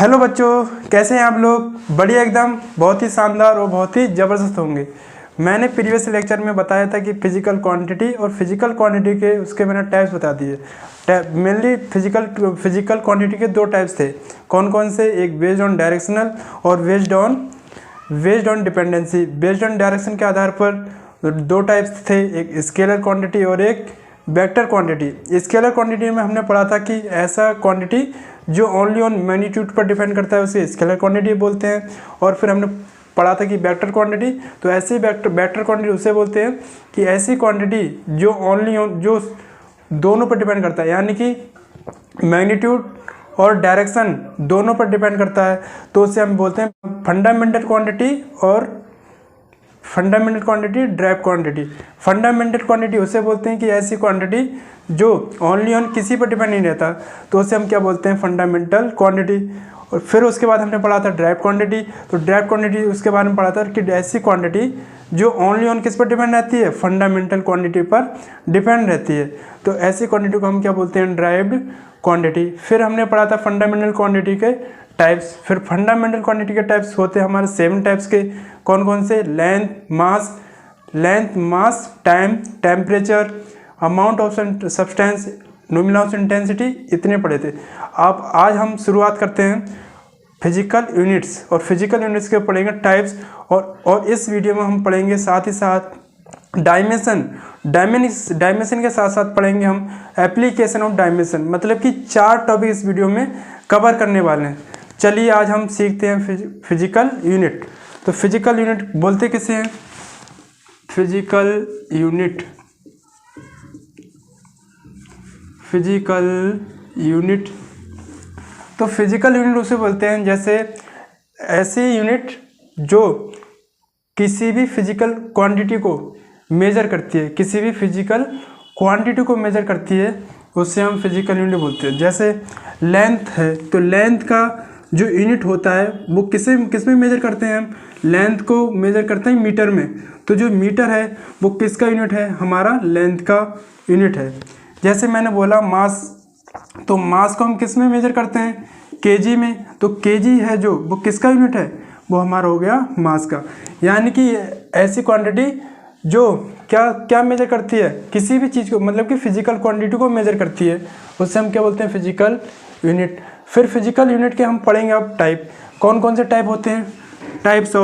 Hello बच्चों, कैसे हैं आप लोग। बढ़िया एकदम, बहुत ही शानदार और बहुत ही ज़बरदस्त होंगे। मैंने प्रीवियस लेक्चर में बताया था कि फिजिकल क्वांटिटी और फिजिकल क्वांटिटी के उसके मैंने टाइप्स बता दिए। मेनली फिजिकल क्वांटिटी के दो टाइप्स थे। कौन कौन से? एक बेस्ड ऑन डायरेक्शनल और based on dependency. Based on direction के आधार पर दो टाइप्स थे, एक स्केलर क्वांटिटी और एक वेक्टर क्वांटिटी। स्केलर क्वांटिटी में हमने पढ़ा था कि ऐसा क्वांटिटी जो ओनली ऑन मैग्नीट्यूड पर डिपेंड करता है उसे स्केलर क्वांटिटी बोलते हैं। और फिर हमने पढ़ा था कि वेक्टर क्वांटिटी, तो ऐसी वेक्टर क्वांटिटी उसे बोलते हैं कि ऐसी क्वांटिटी जो ओनली ऑन जो दोनों पर डिपेंड करता है, यानी कि मैग्नीट्यूड और डायरेक्शन दोनों पर डिपेंड करता है, तो उसे हम बोलते हैं फंडामेंटल क्वांटिटी और fundamental quantity, drive quantity. Fundamental quantity उसे बोलते हैं कि ऐसी क्वांटिटी जो ओनली ऑन किसी पर डिपेंड नहीं रहता, तो उसे हम क्या बोलते हैं? Fundamental quantity. और फिर उसके बाद हमने पढ़ा था ड्राइव क्वांटिटी। तो ड्राइव क्वांटिटी उसके बारे में पढ़ा था कि ऐसी क्वांटिटी जो ओनली ऑन किस पर डिपेंड रहती है? फंडामेंटल क्वांटिटी पर डिपेंड रहती है। तो ऐसी क्वांटिटी को हम क्या बोलते हैं? Derived quantity. फिर हमने पढ़ा था फंडामेंटल क्वांटिटी के टाइप्स। फिर फंडामेंटल क्वांटिटी के टाइप्स होते हैं हमारे 7 टाइप्स के। कौन कौन से? Length, mass, time, temperature, amount of substance, luminous intensity, इतने पढ़े थे। अब आज हम शुरुआत करते हैं फिजिकल यूनिट्स, और फिजिकल यूनिट्स के पढ़ेंगे टाइप्स। और इस वीडियो में हम पढ़ेंगे साथ ही साथ डायमेंशन के साथ साथ पढ़ेंगे हम एप्लीकेशन ऑफ डायमेंशन। मतलब कि 4 टॉपिक इस वीडियो में कवर करने वाले हैं। चलिए आज हम सीखते हैं फिजिकल यूनिट। तो फिजिकल यूनिट बोलते किसे हैं? फिजिकल यूनिट तो फिजिकल यूनिट उसे बोलते हैं जैसे ऐसी यूनिट जो किसी भी फिजिकल क्वांटिटी को मेजर करती है, किसी भी फिजिकल क्वांटिटी को मेजर करती है, उससे हम फिजिकल यूनिट बोलते हैं। जैसे लेंथ है, तो लेंथ का जो यूनिट होता है वो किस में मेजर करते हैं? हम लेंथ को मेजर करते हैं मीटर में। तो जो मीटर है वो किसका यूनिट है? हमारा लेंथ का यूनिट है। जैसे मैंने बोला मास, तो मास को हम किस में मेजर करते हैं? केजी में। तो केजी है जो, वो किसका यूनिट है? वो हमारा हो गया मास का। यानी कि ऐसी क्वांटिटी जो क्या मेजर करती है? किसी भी चीज़ को, मतलब कि फिजिकल क्वांटिटी को मेजर करती है, उससे हम क्या बोलते हैं? Physical unit. फिर फिजिकल यूनिट के हम पढ़ेंगे अब टाइप। कौन कौन से टाइप होते हैं? Types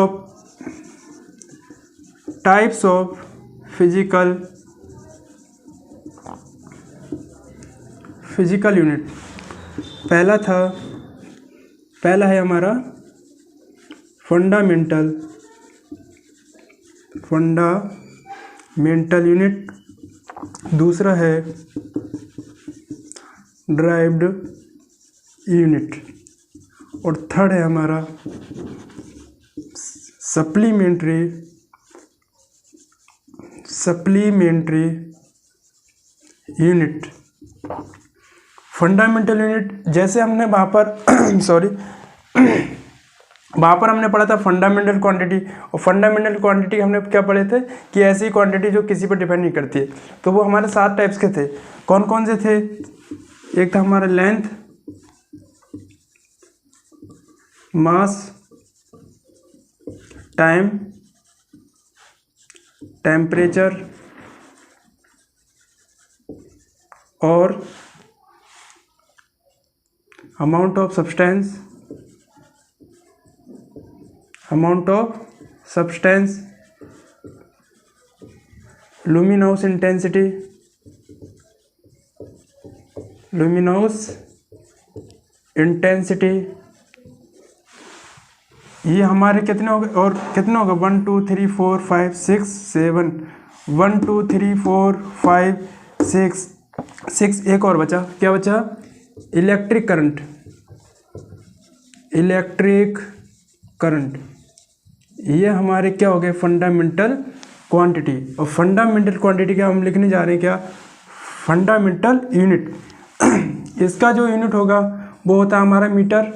of physical unit. पहला है हमारा फंडामेंटल यूनिट। दूसरा है ड्राइव्ड यूनिट। और थर्ड है हमारा सप्लीमेंट्री यूनिट। फंडामेंटल यूनिट जैसे हमने वहाँ पर वहाँ पर हमने पढ़ा था फंडामेंटल क्वांटिटी। और फंडामेंटल क्वांटिटी हमने क्या पढ़े थे? कि ऐसी क्वांटिटी जो किसी पर डिपेंड नहीं करती है। तो वो हमारे 7 टाइप्स के थे। कौन कौन से थे? एक था हमारा लेंथ, मास, टाइम, टेम्परेचर और amount of substance, luminous intensity. ये हमारे कितने हो गए? और कितने होगा? 1 2 3 4 5 6 7 1 2 3 4 5 6 एक और बचा। क्या बचा? Electric current. ये हमारे क्या हो गए? Fundamental quantity. और फंडामेंटल क्वांटिटी क्या हम लिखने जा रहे हैं? क्या? Fundamental unit. इसका जो यूनिट होगा वो होता है हमारा मीटर।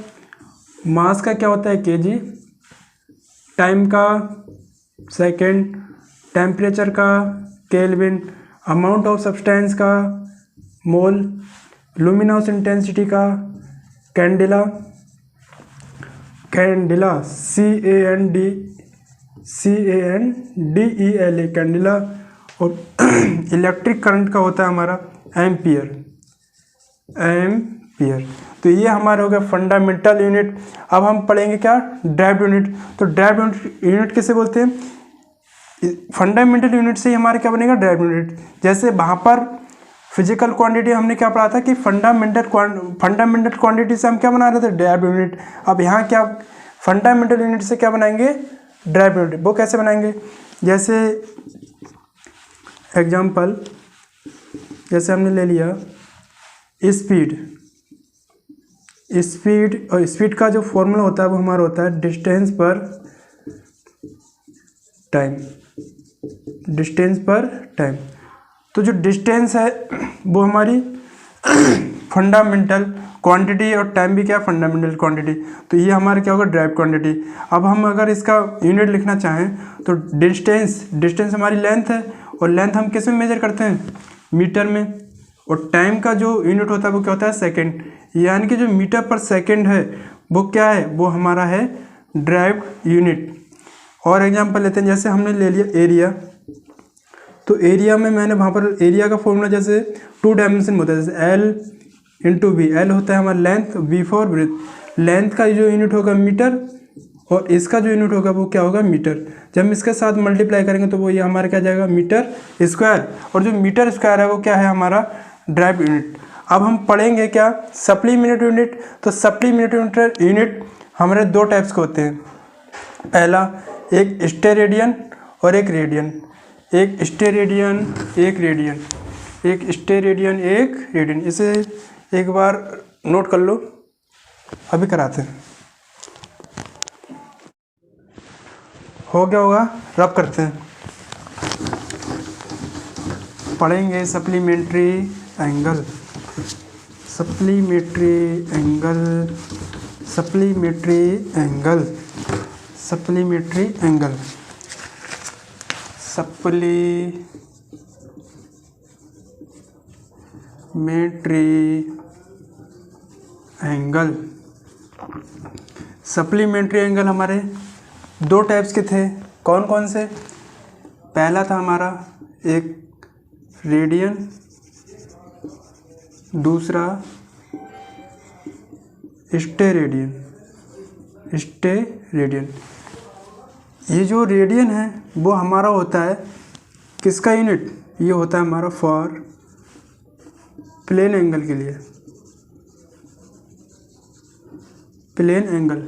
मास का क्या होता है? केजी। टाइम का सेकंड, टेम्परेचर का केल्विन, अमाउंट ऑफ सब्सटेंस का मोल, लुमिनस इंटेंसिटी का कैंडेला, कैंडिला, CANDELA कैंडिला। और इलेक्ट्रिक करंट का होता है हमारा एम्पियर। तो ये हमारा हो गया फंडामेंटल यूनिट। अब हम पढ़ेंगे क्या, ड्राइव यूनिट। तो ड्राइव यूनिट किसे बोलते हैं, फंडामेंटल यूनिट से ही हमारा क्या बनेगा, ड्राइव यूनिट। जैसे वहाँ पर फिजिकल क्वांटिटी हमने क्या पढ़ा था कि फंडामेंटल क्वांटिटी से हम क्या बना रहे थे, ड्राइव यूनिट। अब यहाँ क्या फंडामेंटल यूनिट से क्या बनाएंगे, ड्राइव यूनिट। वो कैसे बनाएंगे, जैसे एग्जाम्पल, जैसे हमने ले लिया स्पीड। और स्पीड का जो फॉर्मूला होता है वो हमारा होता है डिस्टेंस पर टाइम। तो जो डिस्टेंस है वो हमारी फंडामेंटल क्वांटिटी, और टाइम भी क्या फंडामेंटल क्वांटिटी। तो ये हमारा क्या होगा, ड्राइव क्वांटिटी। अब हम अगर इसका यूनिट लिखना चाहें तो डिस्टेंस हमारी लेंथ है, और लेंथ हम किस में मेजर करते हैं, मीटर में। और टाइम का जो यूनिट होता है वो क्या होता है, सेकंड। यानी कि जो मीटर पर सेकंड है वो क्या है, वो हमारा है ड्राइव यूनिट। और एग्जांपल लेते हैं, जैसे हमने ले लिया एरिया। तो एरिया में मैंने वहाँ पर एरिया का फॉर्मूला जैसे 2 डायमेंशन में होता है, जैसे L/V। L होता है हमारा length, V for breadth. Length का जो यूनिट होगा मीटर, और इसका जो यूनिट होगा वो क्या होगा, मीटर। जब हम इसके साथ मल्टीप्लाई करेंगे तो वो ये हमारा क्या जाएगा, मीटर स्क्वायर। और जो मीटर स्क्वायर है वो क्या है, हमारा ड्राइव यूनिट। अब हम पढ़ेंगे क्या, सप्लीमेंट्री यूनिट। तो सप्लीमेंट्री यूनिट हमारे 2 टाइप्स के होते हैं। पहला एक स्टेरेडियन और एक रेडियन। एक रेडियन। इसे एक बार नोट कर लो, अभी कराते हैं। हो गया होगा, रब करते हैं। पढ़ेंगे सप्लीमेंट्री एंगल। सप्लीमेंट्री एंगल हमारे 2 टाइप्स के थे। कौन कौन से, पहला था हमारा एक रेडियन, दूसरा स्टेरेडियन। ये जो रेडियन है वो हमारा होता है किसका यूनिट, ये होता है हमारा फॉर प्लेन एंगल के लिए। प्लेन एंगल,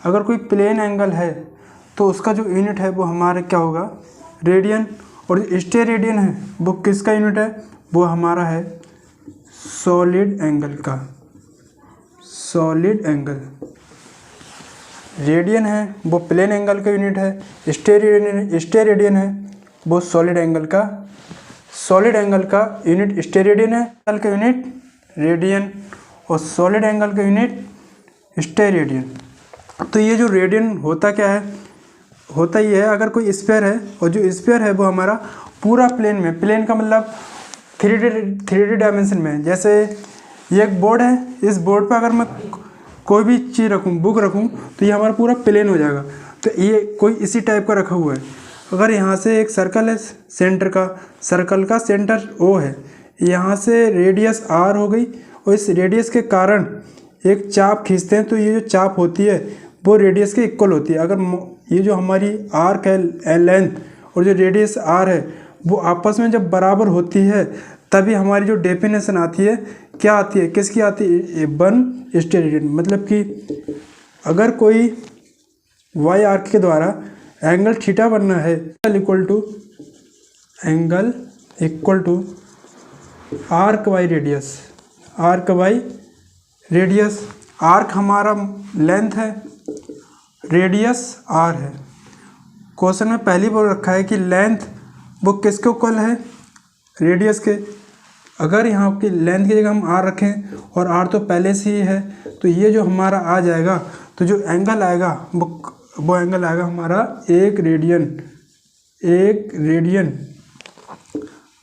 अगर कोई प्लेन एंगल है तो उसका जो यूनिट है वो हमारा क्या होगा, रेडियन। और जो स्टेरेडियन है वो किसका यूनिट है, वो हमारा है सॉलिड एंगल। रेडियन है वो प्लेन एंगल का यूनिट है, स्टेरेडियन है वो सॉलिड एंगल का यूनिट स्टेरेडियन है। एंगल का यूनिट रेडियन और सॉलिड एंगल का यूनिट स्टेरेडियन। तो ये जो रेडियन होता क्या है, होता ये है, अगर कोई स्फीयर है और जो स्फीयर है वो हमारा पूरा प्लेन में, प्लेन का मतलब 3D डायमेंशन में। जैसे ये एक बोर्ड है, इस बोर्ड पर अगर मैं कोई भी चीज़ रखूँ, बुक रखूँ, तो ये हमारा पूरा प्लेन हो जाएगा। तो ये कोई इसी टाइप का रखा हुआ है। अगर यहाँ से एक सर्कल है, सर्कल का सेंटर O है, यहाँ से रेडियस R हो गई, और इस रेडियस के कारण एक चाप खींचते हैं तो ये जो चाप होती है वो रेडियस के इक्वल होती है। अगर ये जो हमारी आर्क है लेंथ और जो रेडियस R है वो आपस में जब बराबर होती है तभी हमारी जो डेफिनेशन आती है, क्या आती है, किसकी आती है, 1 स्टेरेडियन। मतलब कि अगर कोई वाई आर्क के द्वारा एंगल थीटा बनना है, angle equal to arc by radius. Arc हमारा लेंथ है, रेडियस R है। क्वेश्चन में पहली बोल रखा है कि लेंथ वो किसके इक्वल है, रेडियस के। अगर यहाँ की लेंथ की जगह हम R रखें और R तो पहले से ही है, तो ये जो हमारा आ जाएगा, तो जो एंगल आएगा वो एंगल आएगा हमारा 1 रेडियन।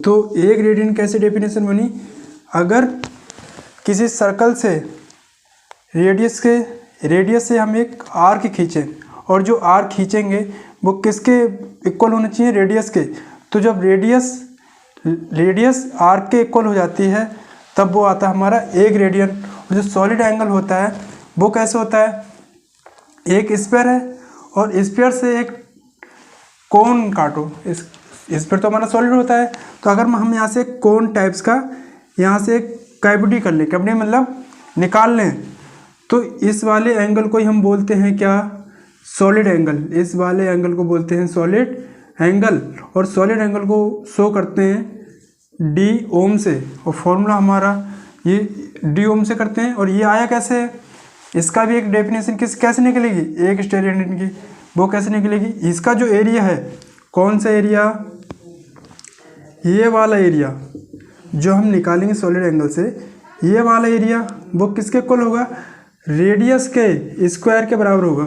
तो 1 रेडियन कैसे डेफिनेशन बनी, अगर किसी सर्कल से रेडियस के रेडियस से हम एक आर्क खींचें और जो आर्क खींचेंगे वो किसके इक्वल होने चाहिए, रेडियस के। तो जब रेडियस आर्क के इक्वल हो जाती है तब वो आता है हमारा 1 रेडियन। और जो सॉलिड एंगल होता है वो कैसे होता है, एक स्फीयर है और स्फीयर से एक कोन काटो, स्फीयर तो हमारा सॉलिड होता है। तो अगर हम यहाँ से कोन टाइप्स का यहाँ से एक कैविटी कर लें, कैविटी मतलब निकाल लें, तो इस वाले एंगल को ही हम बोलते हैं क्या, सॉलिड एंगल। इस वाले एंगल को बोलते हैं सॉलिड एंगल। और सॉलिड एंगल को शो करते हैं डी ओम से, और फॉर्मूला हमारा ये डी ओम से करते हैं। और ये आया कैसे है, इसका भी एक डेफिनेशन कैसे निकलेगी, एक स्टेरिक यूनिट की, वो कैसे निकलेगी। इसका जो एरिया है, कौन सा एरिया, ये वाला एरिया जो हम निकालेंगे सॉलिड एंगल से, ये वाला एरिया वो किसके इक्वल होगा, रेडियस के स्क्वायर के बराबर होगा।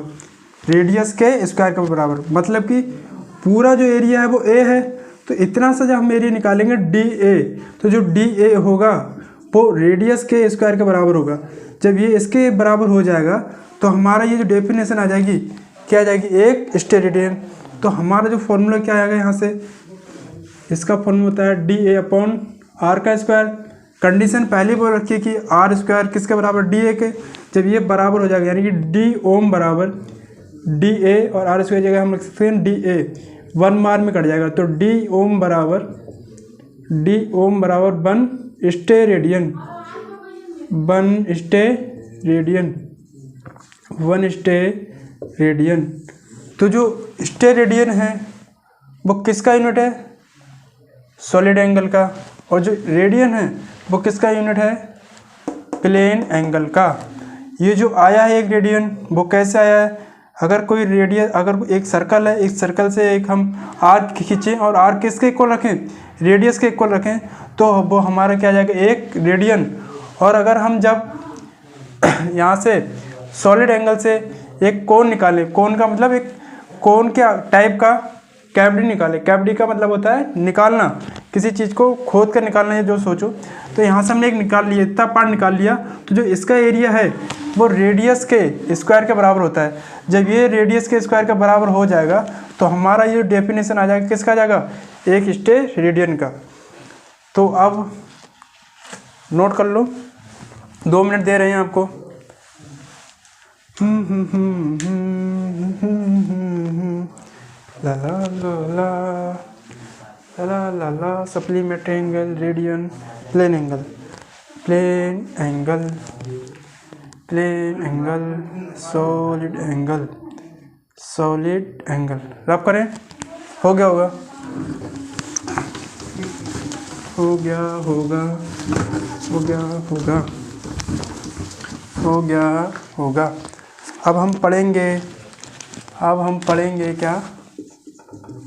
रेडियस के स्क्वायर के बराबर मतलब कि पूरा जो एरिया है वो ए है, तो इतना सा जब हम एरिया निकालेंगे डी ए, तो जो डी ए होगा वो रेडियस के स्क्वायर के बराबर होगा। जब ये इसके बराबर हो जाएगा तो हमारा ये जो डेफिनेशन आ जाएगी, क्या आ जाएगी, एक स्टेरेडियन। तो हमारा जो फॉर्मूला क्या आएगा यहाँ से, इसका फॉर्मूला होता है डी ए अपॉन आर का स्क्वायर। कंडीशन पहले बोल रखी है कि आर स्क्वायर किसके बराबर, डी ए के। जब ये बराबर हो जाएगा यानी कि डी ओम बराबर डी ए, और आर स्क्वायर जगह हम रख सकते हैं डी ए, 1 मार में कट जाएगा। तो डी ओम बराबर 1 स्टेरेडियन, 1 स्टेरेडियन। तो जो स्टेरेडियन है वो किसका यूनिट है, सॉलिड एंगल का। और जो रेडियन है वो किसका यूनिट है, प्लेन एंगल का। ये जो आया है 1 रेडियन, वो कैसे आया है, अगर कोई रेडियस, अगर एक सर्कल है, एक सर्कल से एक हम आर्क खींचें और आर्क किसके इक्वल रखें, रेडियस के इक्वल रखें, तो वो हमारा क्या आ जाएगा, 1 रेडियन। और अगर हम जब यहाँ से सॉलिड एंगल से एक कोन निकालें, कोन का मतलब एक कोन के टाइप का कैविटी निकालें, कैविटी का मतलब होता है निकालना, किसी चीज़ को खोद कर निकालना है जो सोचो। तो यहाँ से हमने एक निकाल लिया, इतना पार्ट निकाल लिया, तो जो इसका एरिया है वो रेडियस के स्क्वायर के बराबर होता है। जब ये रेडियस के स्क्वायर के बराबर हो जाएगा तो हमारा ये डेफिनेशन आ जाएगा, किसका आ जाएगा, 1 स्टेरेडियन का। तो अब नोट कर लो, 2 मिनट दे रहे हैं आपको। ला ला ला ला ला ला supplementary angle, radian, plane angle, plane angle, plane angle, solid angle, solid angle. रब करें, हो गया होगा, हो गया होगा, हो गया होगा, हो गया होगा। अब हम पढ़ेंगे क्या,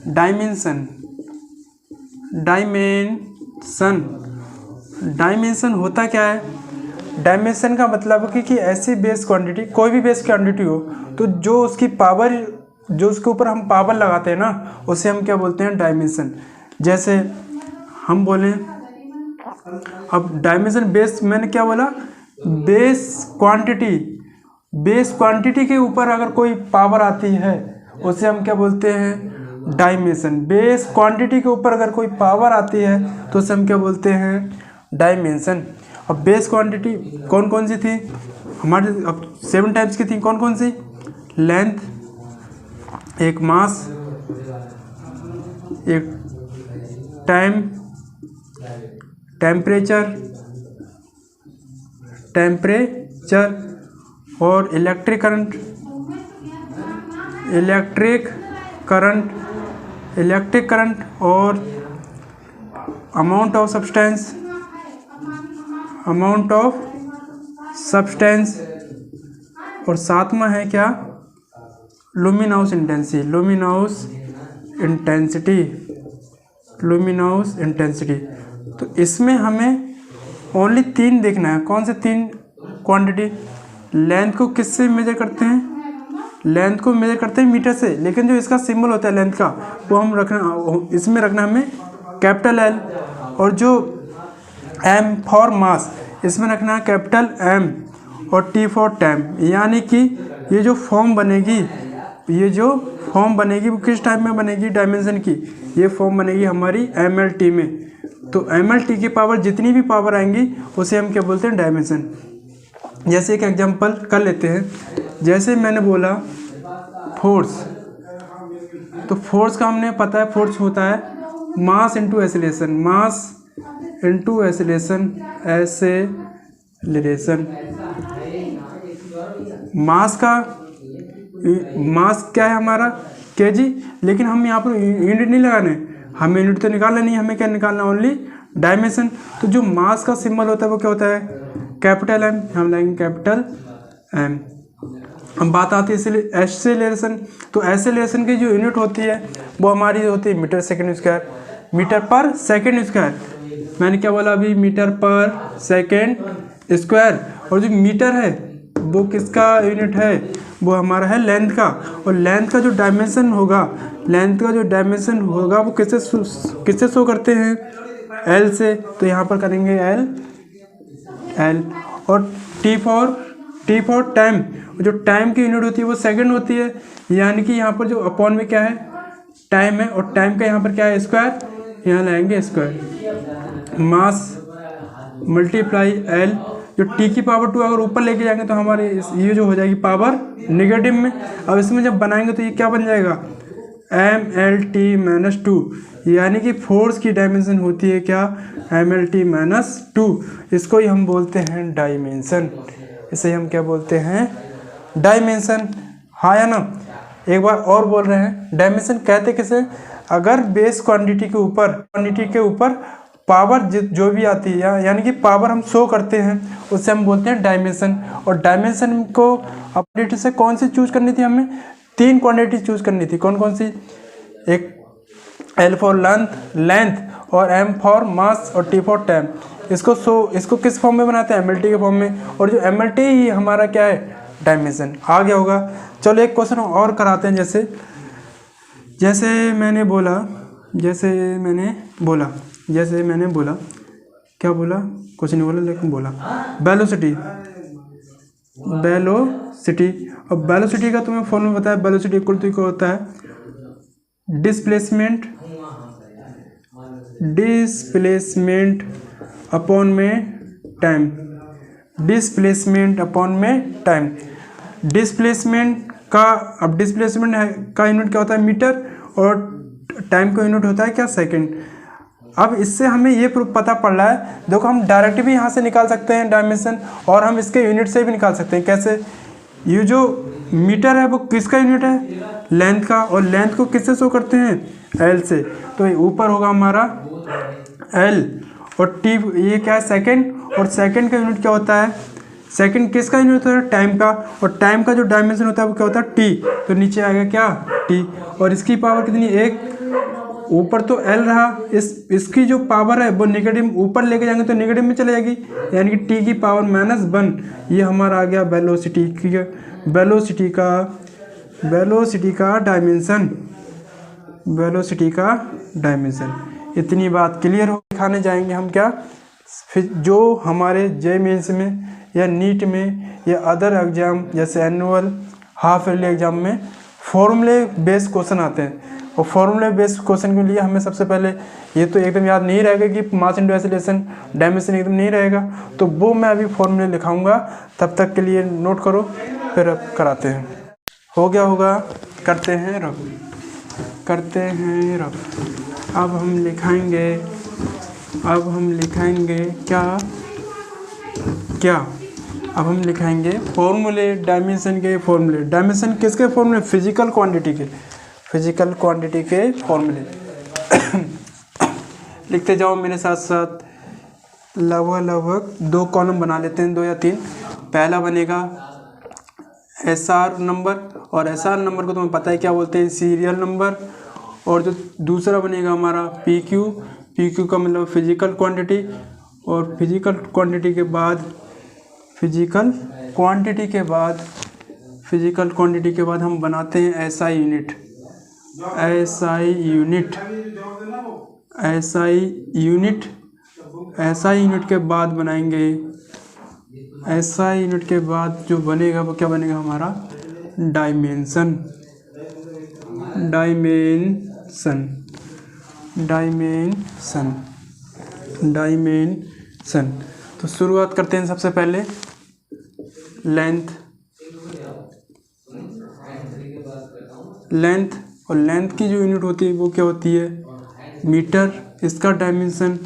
डायमेंशन। डायमेंशन होता क्या है, डायमेंशन का मतलब कि ऐसी बेस क्वांटिटी, कोई भी बेस क्वांटिटी हो, तो जो उसकी पावर, जो उसके ऊपर हम पावर लगाते हैं ना, उसे हम क्या बोलते हैं, डायमेंशन। जैसे हम बोलें, अब डायमेंशन बेस, मैंने क्या बोला, बेस क्वांटिटी के ऊपर अगर कोई पावर आती है उसे हम क्या बोलते हैं, डायमेंशन। बेस क्वांटिटी के ऊपर अगर कोई पावर आती है तो उसे हम क्या बोलते हैं, डायमेंशन। अब बेस क्वांटिटी कौन कौन सी थी हमारे, अब 7 टाइप्स की थी, कौन कौन सी, लेंथ, एक मास, एक टाइम, टेम्परेचर और इलेक्ट्रिक करंट और अमाउंट ऑफ सब्सटेंस और सातवां है क्या, लुमिनस इंटेंसिटी। तो इसमें हमें ओनली 3 देखना है। कौन से 3 क्वांटिटी, लेंथ को किससे मेजर करते हैं, लेंथ को मेजर करते हैं मीटर से, लेकिन जो इसका सिंबल होता है लेंथ का, वो हम रखना, इसमें रखना हमें कैपिटल L। और जो M फॉर मास, इसमें रखना है कैपिटल M। और T फॉर टाइम, यानी कि ये जो फॉर्म बनेगी, वो किस टाइप में बनेगी डायमेंशन की, ये फॉर्म बनेगी हमारी MLT में। तो MLT की पावर जितनी भी पावर आएंगी उसे हम क्या बोलते हैं, डायमेंशन। जैसे एक एग्जांपल कर लेते हैं, जैसे मैंने बोला फोर्स, तो फोर्स का हमने पता है, फोर्स होता है मास इंटू एसिलेशन, मास क्या है हमारा, kg, लेकिन हम यहाँ पर यूनिट नहीं लगाने, हमें यूनिट तो निकालना नहीं, हमें क्या निकालना, ओनली डायमेंशन। तो जो मास का सिंबल होता है वो क्या होता है, कैपिटल M, हम लगाएंगे कैपिटल M। अब बात आती है एक्सेलरेशन, तो एक्सेलरेशन की जो यूनिट होती है वो हमारी होती है मीटर पर सेकेंड स्क्वायर। मैंने क्या बोला अभी, मीटर पर सेकेंड स्क्वायर। और जो मीटर है वो किसका यूनिट है, वो हमारा है लेंथ का। और लेंथ का जो डायमेंशन होगा वो किससे शो करते हैं, L से। तो यहाँ पर करेंगे L। और T फॉर टाइम, जो टाइम की यूनिट होती है वो सेकंड होती है, यानी कि यहाँ पर जो अपॉन में क्या है, टाइम है, और टाइम का यहाँ पर क्या है, स्क्वायर, यहाँ लाएंगे स्क्वायर, मास मल्टीप्लाई L। जो T की पावर 2 अगर ऊपर लेके जाएंगे तो हमारे ये जो हो जाएगी पावर नेगेटिव में। अब इसमें जब बनाएंगे तो ये क्या बन जाएगा, MLT-2, यानी कि फोर्स की डायमेंशन होती है क्या, MLT-2। इसको ही हम बोलते हैं डायमेंशन, इसे हम क्या बोलते हैं, डायमेंशन। हाँ या ना, एक बार और बोल रहे हैं, डायमेंशन कहते किसे, अगर बेस क्वांटिटी के ऊपर पावर जो भी आती है, यानी कि पावर हम शो करते हैं, उससे हम बोलते हैं डायमेंशन। और डायमेंशन को क्वांटिटी से कौन सी चूज करनी थी, हमें 3 क्वांटिटी चूज करनी थी। कौन सी, एक L फॉर लेंथ, और M फॉर मास, और T फॉर टाइम। इसको किस फॉर्म में बनाते हैं, MLT के फॉर्म में। और जो MLT ही हमारा क्या है, डायमेंशन। आ गया होगा। चलो एक क्वेश्चन और कराते हैं, जैसे मैंने बोला क्या बोला, कुछ नहीं बोला, लेकिन बोला वेलोसिटी। और वेलोसिटी का तुम्हें फॉर्मूला बताया, वेलोसिटी इक्वल टू क्या होता है, डिस्प्लेसमेंट अपॉन में टाइम। डिस्प्लेसमेंट का यूनिट क्या होता है, मीटर, और टाइम का यूनिट होता है क्या, सेकंड। अब इससे हमें ये प्रूफ पता पड़ रहा है, देखो हम डायरेक्ट भी यहाँ से निकाल सकते हैं डायमेंशन, और हम इसके यूनिट से भी निकाल सकते हैं। कैसे, ये जो मीटर है वो किसका यूनिट है, लेंथ का, और लेंथ को किससे शो करते हैं, L से। तो ये ऊपर होगा हमारा L, और T ये क्या है, सेकंड, और सेकंड का यूनिट क्या होता है, सेकंड किसका यूनिट होता है, टाइम का, और टाइम का जो डायमेंशन होता है वो क्या होता है, T। तो नीचे आएगा क्या, T, और इसकी पावर कितनी, 1। ऊपर तो L रहा, इसकी जो पावर है वो नेगेटिव, ऊपर लेके जाएंगे तो नेगेटिव में चले जाएगी, यानी कि T की पावर -1। ये हमारा आ गया वेलोसिटी का डायमेंशन। इतनी बात क्लियर हो। दिखाने जाएंगे हम क्या, जो हमारे जे मेंस में या नीट में या अदर एग्जाम जैसे एनुअल, हाफ ईयरली एग्जाम में फॉर्मूले बेस्ड क्वेश्चन आते हैं। और फॉर्मूले बेस्ड क्वेश्चन के लिए हमें सबसे पहले ये तो एकदम याद नहीं रहेगा कि मास इंटू एक्सेलरेशन, डायमेंशन एकदम नहीं रहेगा, तो वो मैं अभी फॉर्मूले लिखाऊंगा, तब तक के लिए नोट करो, फिर अब कराते हैं। हो गया होगा, करते हैं रफ। अब हम लिखाएंगे क्या, अब हम लिखाएंगे फॉर्मूले, डायमेंशन के फॉर्मूले। डायमेंशन किसके फॉर्मूले, फिजिकल क्वांटिटी के फॉर्मूले। लिखते जाओ मेरे साथ साथ, लगभग 2 कॉलम बना लेते हैं, 2 या 3। पहला बनेगा SR नंबर, और SR नंबर को तुम्हें पता है क्या बोलते हैं, सीरियल नंबर। और जो दूसरा बनेगा हमारा PQ का मतलब फिजिकल क्वांटिटी। और फिजिकल क्वांटिटी के बाद हम बनाते हैं SI यूनिट के बाद बनाएंगे एसआई यूनिट के बाद जो बनेगा वो क्या बनेगा हमारा डायमेंशन। Dimension dimension dimension. तो शुरुआत करते हैं सबसे पहले लेंथ। लेंथ और लेंथ की जो यूनिट होती है वो क्या होती है मीटर, इसका डायमेंशन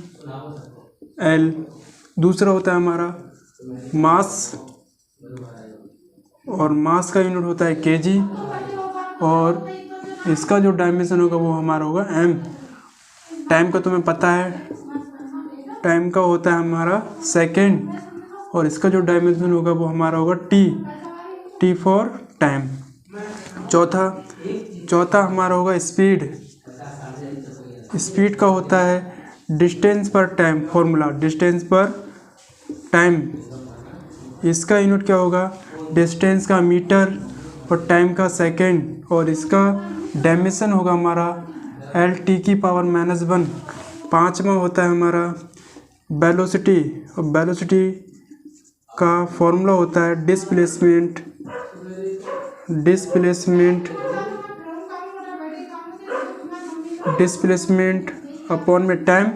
एल। दूसरा होता है हमारा मास, और मास का यूनिट होता है केजी, और इसका जो डायमेंशन होगा वो हमारा होगा एम। टाइम का तुम्हें पता है, टाइम का होता है हमारा सेकेंड, और इसका जो डायमेंशन होगा वो हमारा होगा टी, टी फॉर टाइम। चौथा हमारा होगा स्पीड। स्पीड का होता है डिस्टेंस पर टाइम, फॉर्मूला डिस्टेंस पर टाइम। इसका यूनिट क्या होगा डिस्टेंस का मीटर और टाइम का सेकेंड, और इसका डायमेंशन होगा हमारा एल टी की पावर -1। पाँचवा होता है हमारा वेलोसिटी, और वेलोसिटी का फॉर्मूला होता है डिस्प्लेसमेंट अपॉन में टाइम,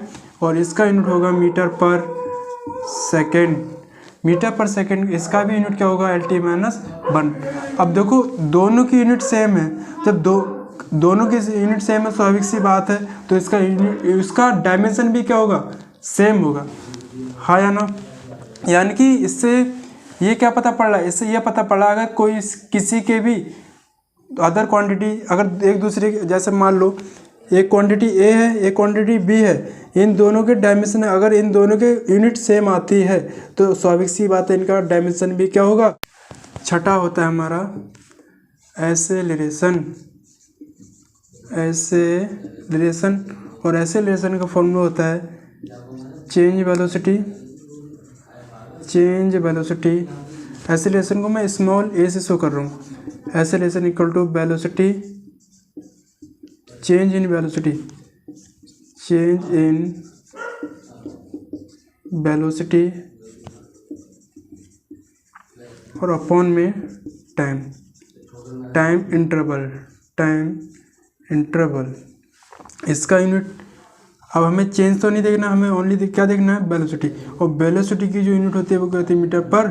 और इसका यूनिट होगा मीटर पर सेकेंड। मीटर पर सेकेंड इसका भी यूनिट क्या होगा LT-1। अब देखो दोनों की यूनिट सेम है, जब दोनों की यूनिट सेम है स्वाभाविक सी बात है तो इसका डायमेंशन भी क्या होगा सेम होगा, हाँ या ना। यानी कि इससे ये क्या पता पड़ रहा है, इससे ये पता पड़ा अगर कोई किसी के भी अदर क्वांटिटी अगर एक दूसरे के, जैसे मान लो एक क्वांटिटी ए है एक क्वांटिटी बी है, इन दोनों के डायमेंशन अगर इन दोनों के यूनिट सेम आती है तो स्वाभाविक सी बात है इनका डायमेंशन भी क्या होगा। छठा होता है हमारा एसेलरेशन। और एसेलरेशन का फॉर्मूला होता है चेंज वेलोसिटी। एसेलरेशन को मैं स्मॉल ए से शो कर रहा हूँ। Acceleration equal to velocity change in velocity और अपॉन में टाइम इंटरवल। इसका यूनिट अब हमें चेंज तो नहीं देखना, हमें ओनली क्या देखना है वेलोसिटी, और वेलोसिटी की जो यूनिट होती है वो क्या होती है मीटर पर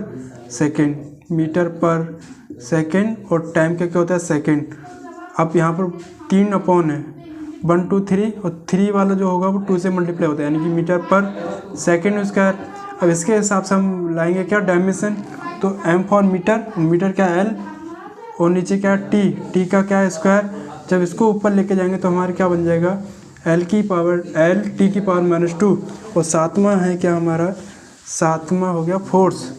सेकेंड, और टाइम का क्या होता है सेकेंड। अब यहाँ पर 3 अपॉन है 1 2 3, और 3 वाला जो होगा वो 2 से मल्टीप्लाई होता है यानी कि मीटर पर सेकेंड स्क्वायर। अब इसके हिसाब से हम लाएंगे क्या डायमेंशन, तो एम फॉर मीटर क्या एल, और नीचे क्या टी का क्या स्क्वायर। जब इसको ऊपर लेके जाएंगे तो हमारे क्या बन जाएगा एल टी की पावर -2, और सातवां है क्या हमारा, सातवां हो गया फोर्स,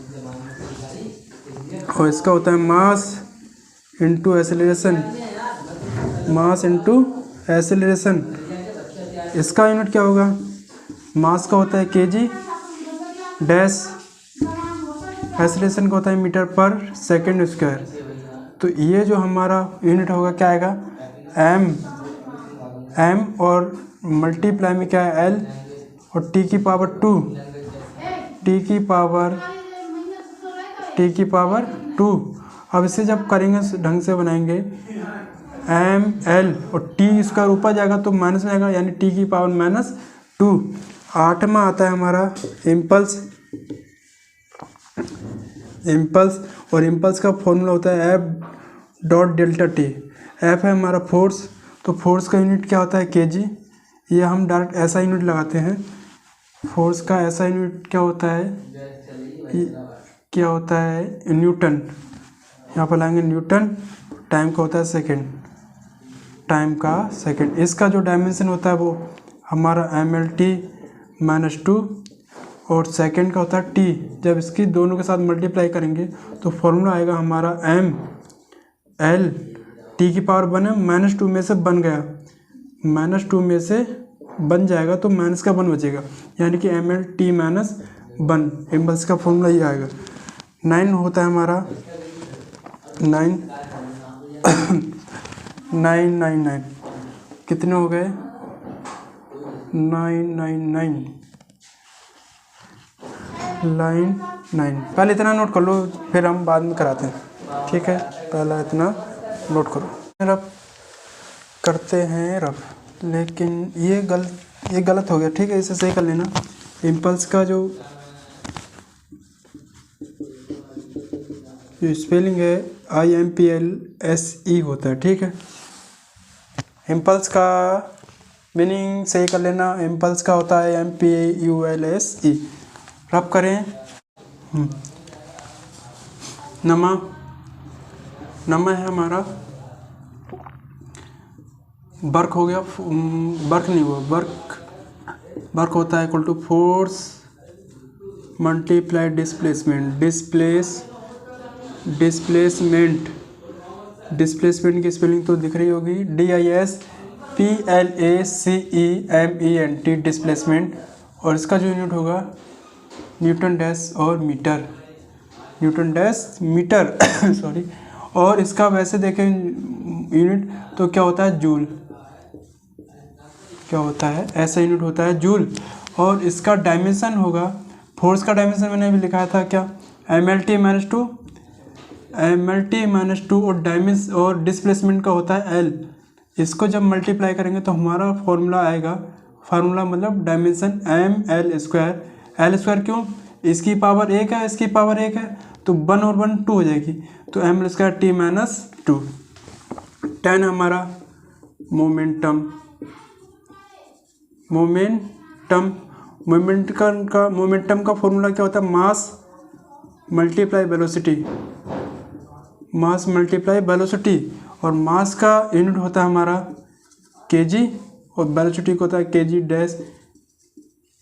और इसका होता है मास इंटू एसेलरेशन। इसका यूनिट क्या होगा, मास का होता है केजी डैश, एसेलरेशन का होता है मीटर पर सेकेंड स्क्वायर। तो ये जो हमारा यूनिट होगा क्या आएगा एम और मल्टीप्लाई में क्या है एल, और टी की पावर 2। अब इसे जब करेंगे ढंग से बनाएंगे एम एल और टी स्क्वायर ऊपर जाएगा तो माइनस में आएगा यानी टी की पावर -2। आठवां आता है हमारा इम्पल्स, और इम्पल्स का फॉर्मूला होता है F.Δt। एफ है हमारा फोर्स, तो फोर्स का यूनिट क्या होता है केजी, ये हम डायरेक्ट ऐसा यूनिट लगाते हैं। फोर्स का ऐसा यूनिट क्या होता है न्यूटन, यहाँ पर लाएंगे न्यूटन। टाइम का होता है सेकेंड। इसका जो डायमेंशन होता है वो हमारा MLT-2, और सेकेंड का होता है टी। जब इसकी दोनों के साथ मल्टीप्लाई करेंगे तो फॉर्मूला आएगा हमारा ML टी की पावर 1 है -2 में से बन गया, -2 में से बन जाएगा तो माइनस का 1 बचेगा यानी कि MLT-1। इम्पल्स का फॉर्मूला ये आएगा। 9 होता है हमारा 9 कितने हो गए 9 लाइन 9। पहले इतना नोट कर लो, फिर हम बाद में कराते हैं, ठीक है। पहला इतना नोट करो, रब करते हैं रब, लेकिन ये गलत हो गया, ठीक है, इसे सही कर लेना। इम्पल्स का जो स्पेलिंग है IMPLSE होता है, ठीक है। इम्पल्स का मीनिंग सही कर लेना, इम्पल्स का होता है MPULSE। रब करें, नमा है हमारा, वर्क हो गया, वर्क नहीं हुआ, वर्क होता है equal to force multiply displacement. Displacement की स्पेलिंग तो दिख रही होगी, DISPLACEMENT, डिस्प्लेसमेंट। और इसका जो यूनिट होगा न्यूटन डैश और metre, newton dash metre sorry. और इसका वैसे देखें यूनिट तो क्या होता है, जूल, क्या होता है, ऐसा यूनिट होता है जूल। और इसका डायमेंशन होगा, फोर्स का डायमेंशन मैंने अभी लिखा था क्या, MLT-2, और डिस्प्लेसमेंट का होता है L। इसको जब मल्टीप्लाई करेंगे तो हमारा फॉर्मूला आएगा, फार्मूला मतलब डायमेंशन ML²। क्यों, इसकी पावर 1 है, इसकी पावर 1 है, तो 1 और 1 2 हो जाएगी, तो ML²T-2। 10 हमारा मोमेंटम का फॉर्मूला क्या होता है, मास मल्टीप्लाई वेलोसिटी। और मास का यूनिट होता है हमारा kg, और वेलोसिटी का होता है kg डैश,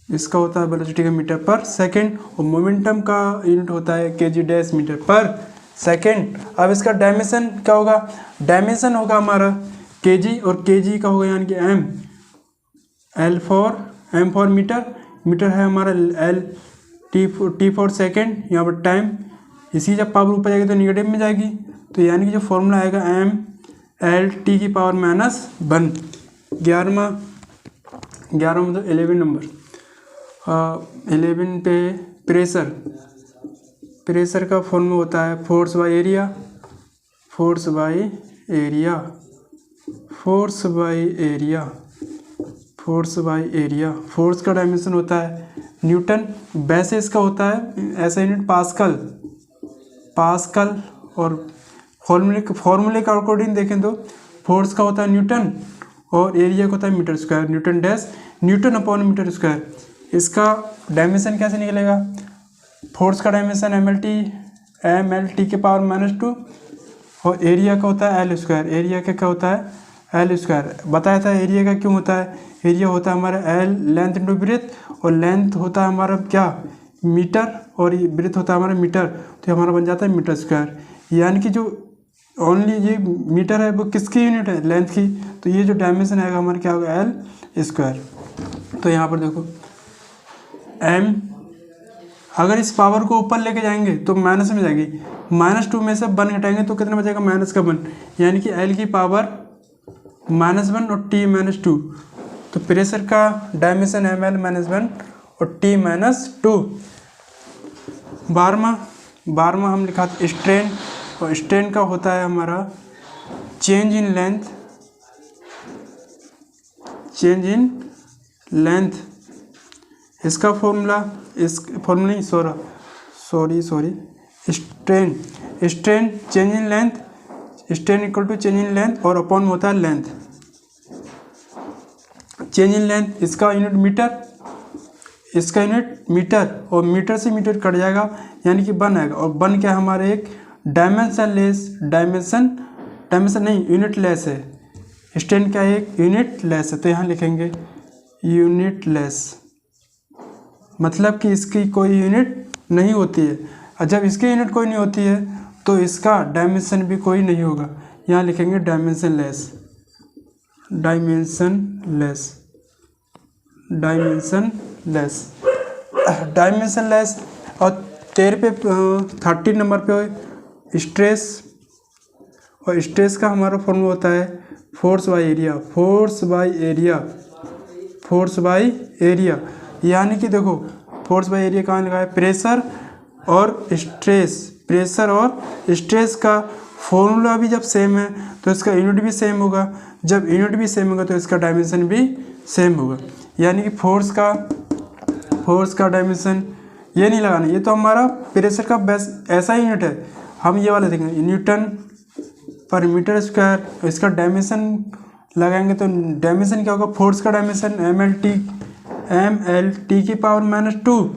इसका होता है वेलोसिटी का मीटर पर सेकंड, और मोमेंटम का यूनिट होता है kg डैश मीटर पर सेकंड। अब इसका डायमेंशन क्या होगा, डायमेंशन होगा हमारा kg, और kg का होगा यानी कि m फॉर मीटर है हमारा L, T फॉर सेकेंड, यहाँ पर टाइम। इसी जब पावर ऊपर जाएगी तो निगेटिव में जाएगी, तो यानी कि जो फॉर्मूला आएगा MLT की पावर -1। 11वां मतलब 11 नंबर, 11 पे प्रेशर का फॉर्मूला होता है फोर्स बाय एरिया। फोर्स का डायमेंशन होता है न्यूटन, वैसे इसका होता है ऐसा यूनिट पास्कल। और फॉर्मूले का अकॉर्डिंग देखें तो फोर्स का होता है न्यूटन, और एरिया का होता है metre square, Newton upon metre square. इसका डायमेंशन कैसे निकलेगा, फोर्स का डायमेंशन MLT के पावर -2, और एरिया का होता है L²। एरिया का क्या होता है, L²। बताया था एरिया का क्यों होता है, एरिया होता है हमारा L लेंथ इंटू ब्रेथ, और लेंथ होता है हमारा क्या, मीटर, और ये ब्रेथ होता है हमारा मीटर, तो हमारा बन जाता है मीटर स्क्वायर। यानी कि जो ओनली ये मीटर है वो किसकी यूनिट है, लेंथ की, तो ये जो डायमेंशन आएगा हमारा क्या होगा, L²। तो यहाँ पर देखो M, अगर इस पावर को ऊपर लेके जाएंगे तो माइनस में जाएगी, -2 में से 1 घटाएंगे तो कितना बचेगा, -1, यानी कि L की पावर -1 और T-2। तो प्रेशर का डायमेंशन ML-1 और T-2। 12वां हम लिखा था स्ट्रेन, और स्ट्रेन का होता है हमारा चेंज इन लेंथ। इसका formula strain change in length, strain equal to change in length, और अपॉन होता है लेंथ। चेंज इन लेंथ, इसका यूनिट मीटर, और मीटर से मीटर कट जाएगा यानी कि 1 आएगा, और 1 क्या हमारे एक यूनिटलेस है। स्ट्रेन क्या है, एक यूनिटलेस है, तो यहाँ लिखेंगे यूनिटलेस, मतलब कि इसकी कोई यूनिट नहीं होती है। और जब इसकी यूनिट कोई नहीं होती है तो इसका डायमेंशन भी कोई नहीं होगा, यहाँ लिखेंगे डायमेंशनलेस। और 13 नंबर पे स्ट्रेस, और स्ट्रेस का हमारा फॉर्मूला होता है फोर्स बाय एरिया। यानी कि देखो फोर्स बाय एरिया कहाँ लिखा है, प्रेशर और स्ट्रेस, प्रेशर और स्ट्रेस का फॉर्मूला भी जब सेम है तो इसका यूनिट भी सेम होगा, जब यूनिट भी सेम होगा तो इसका डायमेंशन भी सेम होगा। यानी कि फोर्स का डायमेंशन ये नहीं लगाना, ये तो हमारा प्रेशर का बेस ऐसा यूनिट है, हम ये वाला देखेंगे न्यूटन पर मीटर स्क्वायर। इसका डायमेंशन लगाएंगे तो डायमेंशन क्या होगा, फोर्स का डायमेंशन ml/t की पावर -2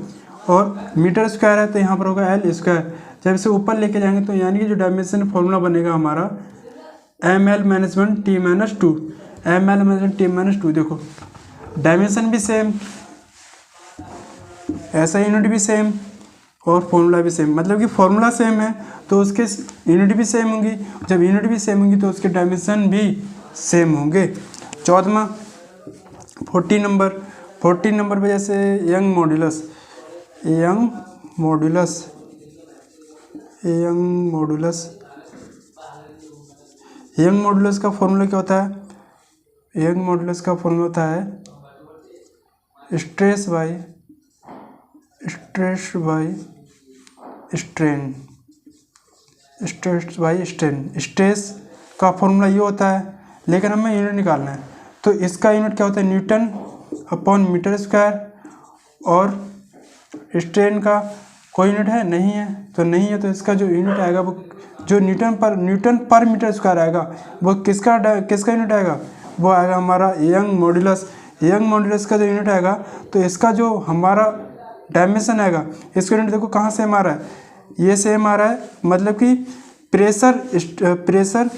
और मीटर स्क्वायर है तो यहाँ पर होगा l स्क्वायर। जब इसे ऊपर लेके जाएंगे तो यानी कि जो डायमेंशन फॉर्मूला बनेगा हमारा ml-t-2, ml-t-2। देखो डायमेंशन भी सेम, ऐसा यूनिट भी सेम और फॉर्मूला भी सेम, मतलब कि फॉर्मूला सेम है तो उसके यूनिट भी सेम होंगी, जब यूनिट भी सेम होंगी तो उसके डायमेंशन भी सेम होंगे। 14वां 14 नंबर पे जैसे यंग मॉडुलस का फॉर्मूला क्या होता है, यंग मॉडुलस का फॉर्मूला होता है स्ट्रेस बाई स्ट्रेन। स्ट्रेस का फॉर्मूला ये होता है, लेकिन हमें यूनिट निकालना है तो इसका यूनिट क्या होता है न्यूटन अपॉन मीटर स्क्वायर, और स्ट्रेन का कोई यूनिट है नहीं है, तो इसका जो यूनिट आएगा वो जो न्यूटन पर मीटर स्क्वायर आएगा वो किसका यूनिट आएगा, वो आएगा हमारा यंग मॉडुलस का जो यूनिट आएगा। तो इसका जो हमारा डायमेंशन आएगा, इसका यूनिट देखो कहाँ सेम आ रहा है, ये सेम आ रहा है, मतलब कि प्रेशर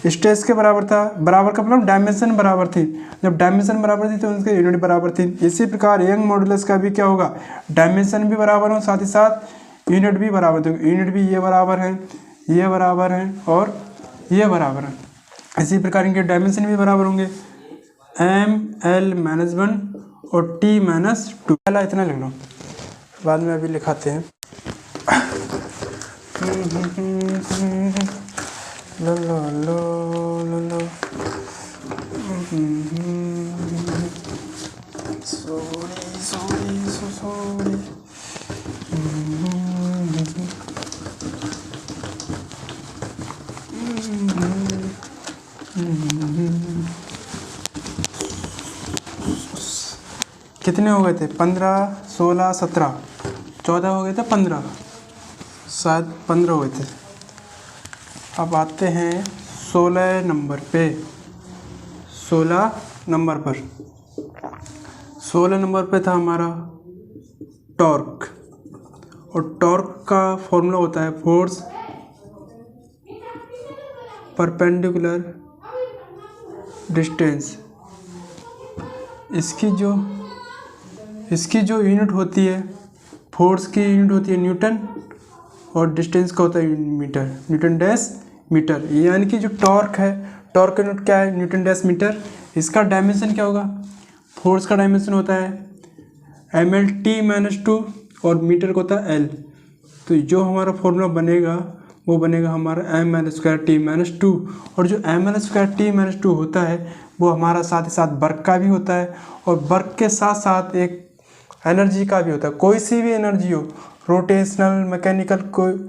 स्ट्रेस के बराबर था, बराबर का मतलब डायमेंशन बराबर थी, जब डायमेंशन बराबर थी तो उनके यूनिट बराबर थी। इसी प्रकार यंग मॉडुलस का भी क्या होगा, डायमेंशन भी बराबर हो साथ ही साथ यूनिट भी बराबर थे, यूनिट भी ये बराबर हैं और ये बराबर हैं। इसी प्रकार इनके डायमेंशन भी बराबर होंगे, ml-1 और t-2। पहला इतना लिख लो, बाद में अभी लिखाते हैं। लो लो लो लो लो सॉरी कितने हो गए थे, 15, 16, 17, 14 हो गए थे, 15, शायद 15 हुए थे। अब आते हैं 16 नंबर पे। 16 नंबर पे था हमारा टॉर्क, और टॉर्क का फॉर्मूला होता है फोर्स परपेंडिकुलर डिस्टेंस। इसकी जो यूनिट होती है, फोर्स की यूनिट होती है न्यूटन और डिस्टेंस का होता है मीटर, न्यूटन डैश मीटर। यानी कि जो टॉर्क है, टॉर्क का यूनिट क्या है, न्यूटन डैश मीटर। इसका डायमेंशन क्या होगा, फोर्स का डायमेंशन होता है ml-t-2 और मीटर का होता है l। तो जो हमारा फॉर्मूला बनेगा वो बनेगा हमारा ml²t-2, और जो ml²t-2 होता है वो हमारा साथ ही साथ वर्क का भी होता है, और वर्क के साथ साथ एक एनर्जी का भी होता है। कोई सी भी एनर्जी हो, रोटेशनल, मैकेनिकल, कोई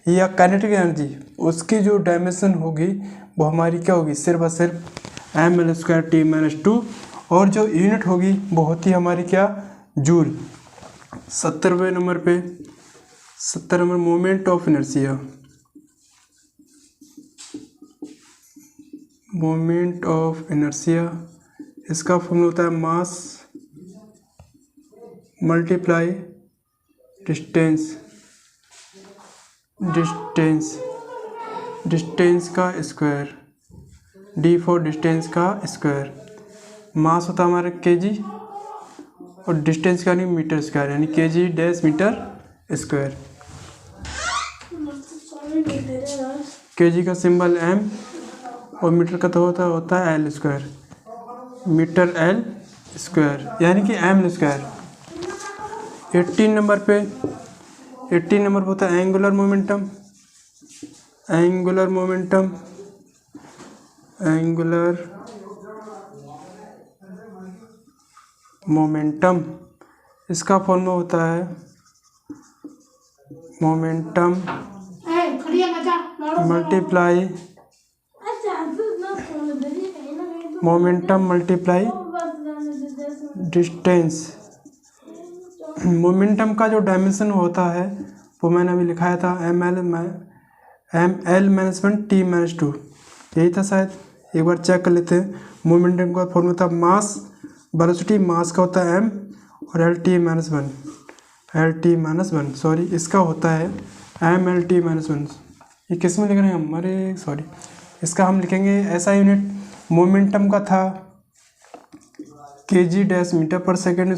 या काइनेटिक एनर्जी, उसकी जो डायमेंशन होगी वो हमारी क्या होगी, सिर्फ और सिर्फ ml²t-2, और जो यूनिट होगी वो होती है हमारी क्या, जूल। 70वें नंबर पे, 70 नंबर मोमेंट ऑफ इनर्शिया। इसका फॉर्मूला होता है मास मल्टीप्लाई डिस्टेंस का स्क्वायर, डी फॉर डिस्टेंस का स्क्वायर। मास होता है हमारा केजी और डिस्टेंस का नहीं मीटर स्क्वायर, यानी KG dash metre square. KG का सिंबल m और मीटर का तो होता है l square, metre l square, यानी कि m स्क्वायर। 18 नंबर पे होता है एंगुलर मोमेंटम। इसका फॉर्मूला होता है मोमेंटम मल्टीप्लाई डिस्टेंस। मोमेंटम का जो डायमेंशन होता है वो मैंने अभी लिखाया था ML -1 T-2, यही था शायद। एक बार चेक कर लेते हैं। मोमेंटम का फॉर्मूला था मास वेलोसिटी, मास का होता है m और LT-1 सॉरी, इसका होता है MLT-1। ये किस में लिख रहे हैं हम? अरे सॉरी, इसका हम लिखेंगे ऐसा यूनिट। मोमेंटम का था kg/मीटर/सेकंड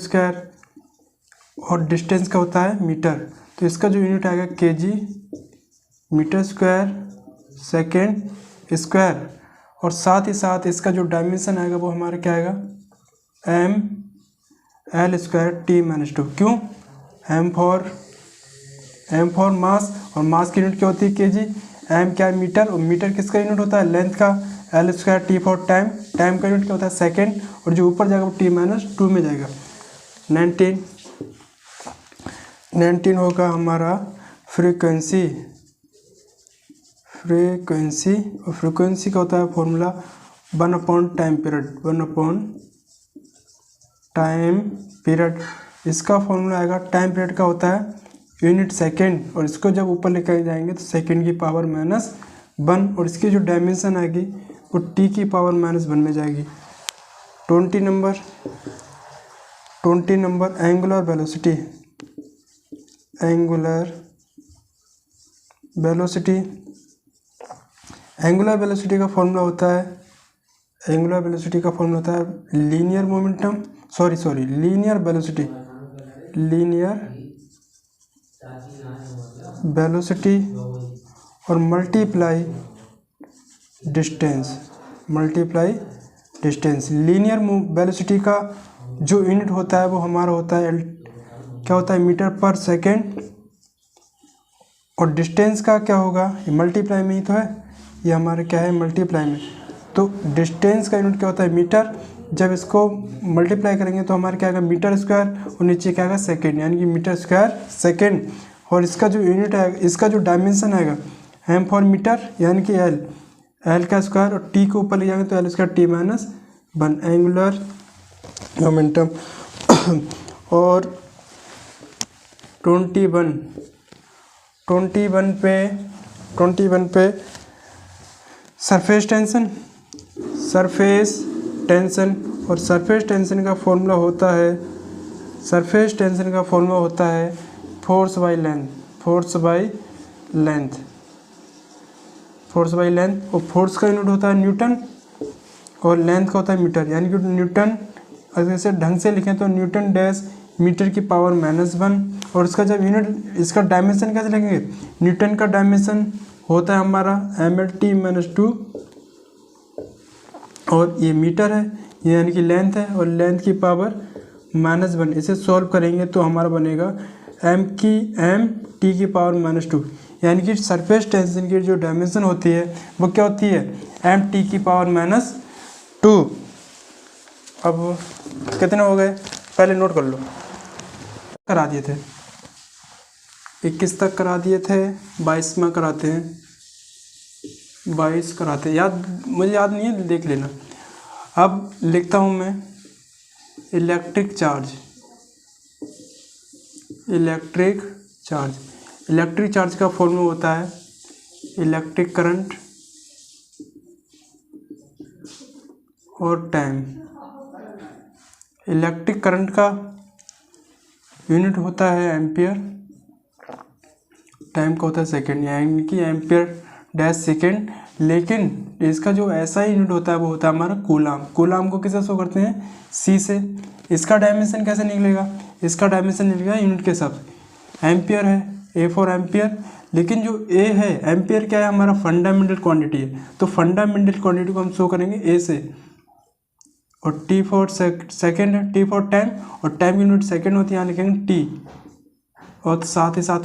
और डिस्टेंस का होता है मीटर, तो इसका जो यूनिट आएगा kg/मीटर/सेकंड और साथ ही साथ इसका जो डायमेंशन आएगा वो हमारा क्या आएगा ML² T-2। क्यों? M फॉर मास, और मास की यूनिट क्या होती है kg, m क्या है मीटर, और मीटर किसका यूनिट होता है लेंथ का, L² T for time, time का यूनिट क्या होता है सेकंड, और जो ऊपर जाएगा वो T-2 में जाएगा। 19 होगा हमारा फ्रीक्वेंसी, और फ्रीक्वेंसी का होता है फॉर्मूला 1/टाइम पीरियड। इसका फॉर्मूला आएगा, टाइम पीरियड का होता है यूनिट सेकंड, और इसको जब ऊपर लेकर जाएंगे तो सेकंड की पावर -1, और इसकी जो डायमेंशन आएगी वो t की पावर -1 में जाएगी। 20 नंबर एंगुलर वेलोसिटी का फॉर्मूला होता है लीनियर वेलोसिटी और मल्टीप्लाई डिस्टेंस। लीनियर वेलोसिटी का जो यूनिट होता है वो हमारा होता है क्या होता है मीटर/सेकंड, और डिस्टेंस का क्या होगा, ये मल्टीप्लाई में ही तो है, ये हमारे क्या है मल्टीप्लाई में, तो डिस्टेंस का यूनिट क्या होता है मीटर। जब इसको मल्टीप्लाई करेंगे तो हमारे क्या आएगा मीटर² और नीचे क्या आएगा सेकंड, यानी कि मीटर²/सेकंड। और इसका जो यूनिट आएगा, इसका जो डायमेंशन आएगा m फॉर मीटर यानी कि l का स्क्वायर, और t को ऊपर ले जाएंगे तो L² T-1 एंगुलर मोमेंटम। और 21 पे सरफेस टेंशन, और सरफेस टेंशन का फॉर्मूला होता है फोर्स बाई लेंथ, और फोर्स का यूनिट होता है न्यूटन और लेंथ का होता है मीटर, यानी कि न्यूटन, अगर इसे ढंग से लिखें तो न्यूटन डैश मीटर की पावर -1। और इसका जब यूनिट, इसका डायमेंशन कैसे लिखेंगे, न्यूटन का डायमेंशन होता है हमारा MLT-2, और ये मीटर है, ये यानी कि लेंथ है, और लेंथ की पावर -1। इसे सॉल्व करेंगे तो हमारा बनेगा T की पावर -2, यानी कि सरफेस टेंशन की जो डायमेंशन होती है वो क्या होती है MT की पावर -2। अब कितने हो गए, पहले नोट कर लो। करा दिए थे 21 तक करा दिए थे, 22 में कराते हैं, 22 कराते हैं, मुझे याद नहीं है, देख लेना। अब लिखता हूँ मैं इलेक्ट्रिक चार्ज का फॉर्मूला होता है इलेक्ट्रिक करंट और टाइम। इलेक्ट्रिक करंट का यूनिट होता है एम्पियर, टाइम का होता है सेकंड, यानी कि एम्पियर/सेकंड। लेकिन इसका जो ऐसा यूनिट होता है वो होता है हमारा कूलाम को किससे शो करते हैं, C से। इसका डायमेंशन कैसे निकलेगा, इसका डायमेंशन निकलेगा यूनिट के हिसाब से, एम्पियर है, A फॉर एम्पियर। लेकिन जो A है, एम्पियर क्या है हमारा फंडामेंटल क्वांटिटी है, तो फंडामेंटल क्वांटिटी को हम शो करेंगे A से। और T फॉर सेकेंड है, T फॉर टाइम, और टाइम की यूनिट सेकेंड होती है, यहाँ लिखेंगे T। और साथ ही साथ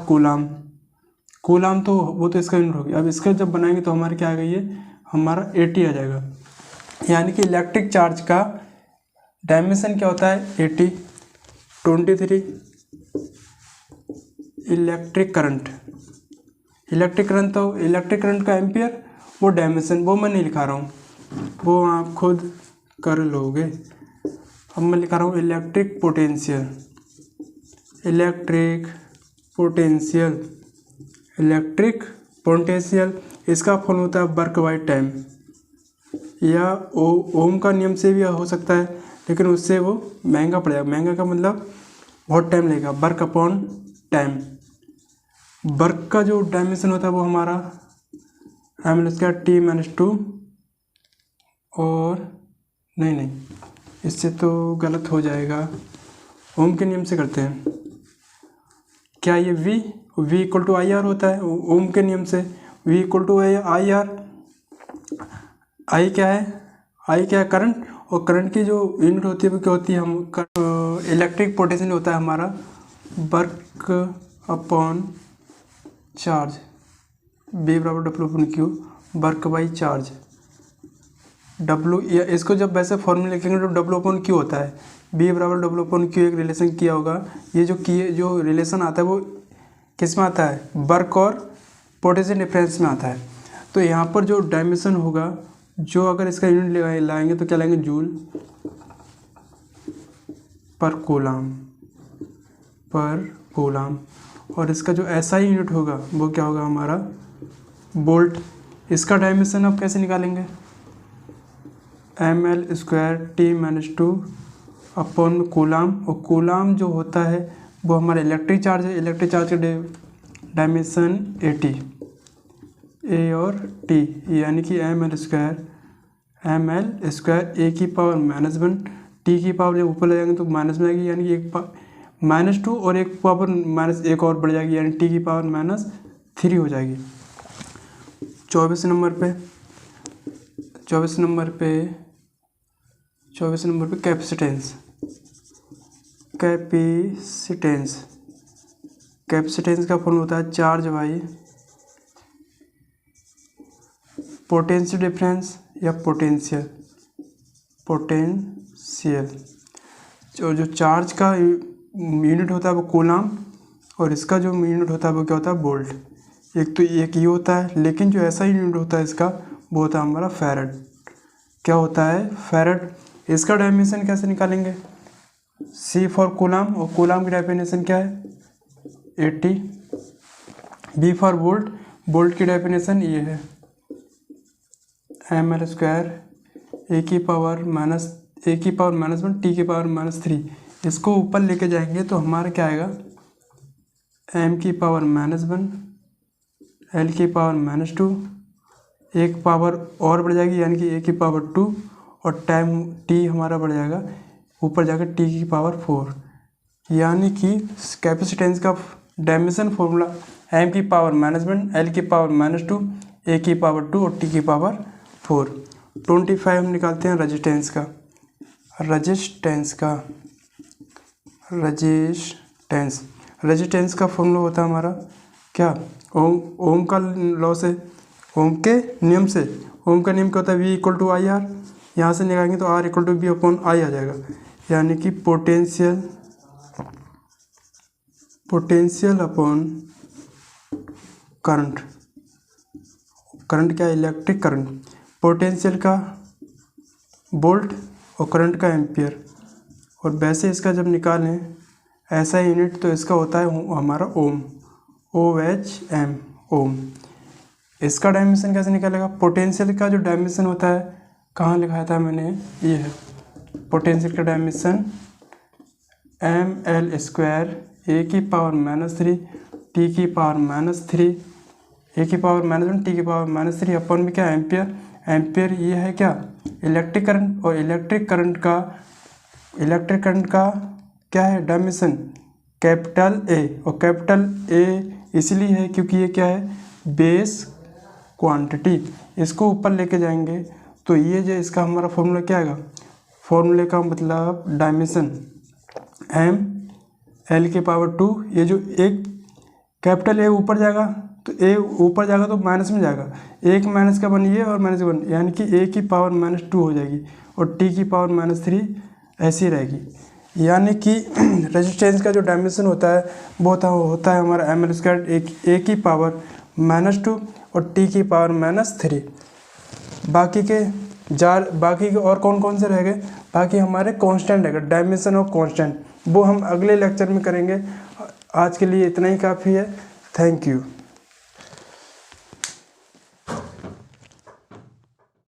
कूलाम तो वो तो इसका यूनिट होगी। अब इसका जब बनाएंगे तो हमारे क्या आ गई है, हमारा 80 आ जाएगा, यानी कि इलेक्ट्रिक चार्ज का डायमेंशन क्या होता है 80। 23 इलेक्ट्रिक करंट इलेक्ट्रिक करंट तो इलेक्ट्रिक करंट का एम्पियर, वो डायमेंशन वो मैं नहीं लिखा रहा हूँ, वो आप खुद कर लोगे। अब मैं लिखा रहा हूँ electric potential, electric potential, electric potential इसका फॉर्मूला होता है वर्क बाय टाइम, या ओम का नियम से भी हो सकता है, लेकिन उससे वो महंगा पड़ेगा। महंगा का मतलब बहुत टाइम लगेगा। वर्क अपॉन टाइम, वर्क का जो डायमेंशन होता है वो हमारा m²t-2, और नहीं इससे तो गलत हो जाएगा, ओम के नियम से करते हैं। क्या ये v equal to I R होता है ओम के नियम से, v equal to I R. I क्या है करंट, और करंट की जो यूनिट होती है वो क्या होती है, हम इलेक्ट्रिक पोटेंशियल होता है हमारा वर्क अपॉन चार्ज, B बराबर W/Q, work by charge. W इसको जब वैसे फॉर्मूला लिखेंगे तो W/Q होता है, B बराबर W/Q एक रिलेशन किया होगा। ये जो रिलेशन आता है वो किस में आता है, वर्क और पोटेंशियल डिफरेंस में आता है। तो यहाँ पर जो डायमेंशन होगा, जो अगर इसका यूनिट लाएंगे तो क्या लाएंगे, जूल पर कूलाम, और इसका जो SI यूनिट होगा वो क्या होगा हमारा, वोल्ट। इसका डायमेंशन आप कैसे निकालेंगे, ml²t-2 अपॉन कूलाम, और कूलाम जो होता है वो हमारा इलेक्ट्रिक चार्ज है। इलेक्ट्रिक चार्ज का डायमेंशन AT, A और T, यानी कि ml² A की पावर -1, T की पावर जब ऊपर ले जाएंगे तो माइनस में आएगी, यानी कि -2 और एक पावर -1 और बढ़ जाएगी, यानी T की पावर -3 हो जाएगी। 24 नंबर पे कैपेसिटेंस का फॉर्मूला होता है चार्ज बाई पोटेंशियल डिफरेंस या पोटेंशियल। जो चार्ज का यूनिट होता है वो कूलाम, और इसका जो यूनिट होता है वो क्या होता है, वोल्ट। एक ये होता है, लेकिन जो ऐसा यूनिट होता है इसका वो होता है हमारा फैरड। क्या होता है, फैरड। इसका डायमेंशन कैसे निकालेंगे, C फॉर कूलाम, और कूलाम की डेफिनेशन क्या है, 80। B फॉर वोल्ट, वोल्ट की डेफिनेशन ये है ml² A की पावर -1 T की पावर -3। इसको ऊपर लेके जाएंगे तो हमारा क्या आएगा, m की पावर -1 L की पावर -2, एक पावर और बढ़ जाएगी यानी कि A की पावर 2, और टाइम T हमारा बढ़ जाएगा ऊपर जाकर T की पावर 4, यानी कि कैपेसिटेंस का डायमेंशन फॉर्मूला m की पावर -1 L की पावर -2 A की पावर 2 और T की पावर 4। 25 हम निकालते हैं रेजिस्टेंस का फॉर्मूला होता है हमारा क्या, ओम का लॉ से, ओम के नियम से। ओम का नियम क्या होता है, V equal to I R, यहाँ से निकालेंगे तो R equal to B upon I आ जाएगा, यानी कि पोटेंशियल अपॉन करंट क्या है, इलेक्ट्रिक करंट। पोटेंशियल का वोल्ट और करंट का एम्पियर, और वैसे इसका जब निकालें ऐसा यूनिट तो इसका होता है हमारा ओम, OHM, ओम। इसका डायमेंशन कैसे निकालेगा, पोटेंशियल का जो डायमेंशन होता है, कहाँ लिखाया था मैंने, ये है पोटेंशियल का डायमेंशन ml² A की पावर -3 T की पावर -3 A की पावर -1 T की पावर -3 अपन में क्या एम्पियर। एम्पियर ये है क्या, इलेक्ट्रिक करंट, और इलेक्ट्रिक करंट का क्या है डायमेंशन, कैपिटल A, और कैपिटल A इसलिए है क्योंकि ये क्या है, बेस क्वांटिटी। इसको ऊपर लेके जाएंगे तो ये जो इसका हमारा फॉर्मूला क्या आएगा, फॉर्मूले का मतलब डायमेंशन ml के पावर 2, ये जो एक कैपिटल A ऊपर जाएगा तो A ऊपर जाएगा तो माइनस में जाएगा, एक माइनस का वन ये और -1, यानी कि A की पावर -2 हो जाएगी और T की पावर -3 ऐसी रहेगी। यानी कि रेजिस्टेंस का जो डायमेंशन होता है वो होता है हमारा ml² A की पावर -2 और t की पावर -3। बाकी के और कौन कौन से रह गए, बाकी हमारे कांस्टेंट है, डायमेंशन ऑफ कांस्टेंट, वो हम अगले लेक्चर में करेंगे। आज के लिए इतना ही काफ़ी है। Thank you.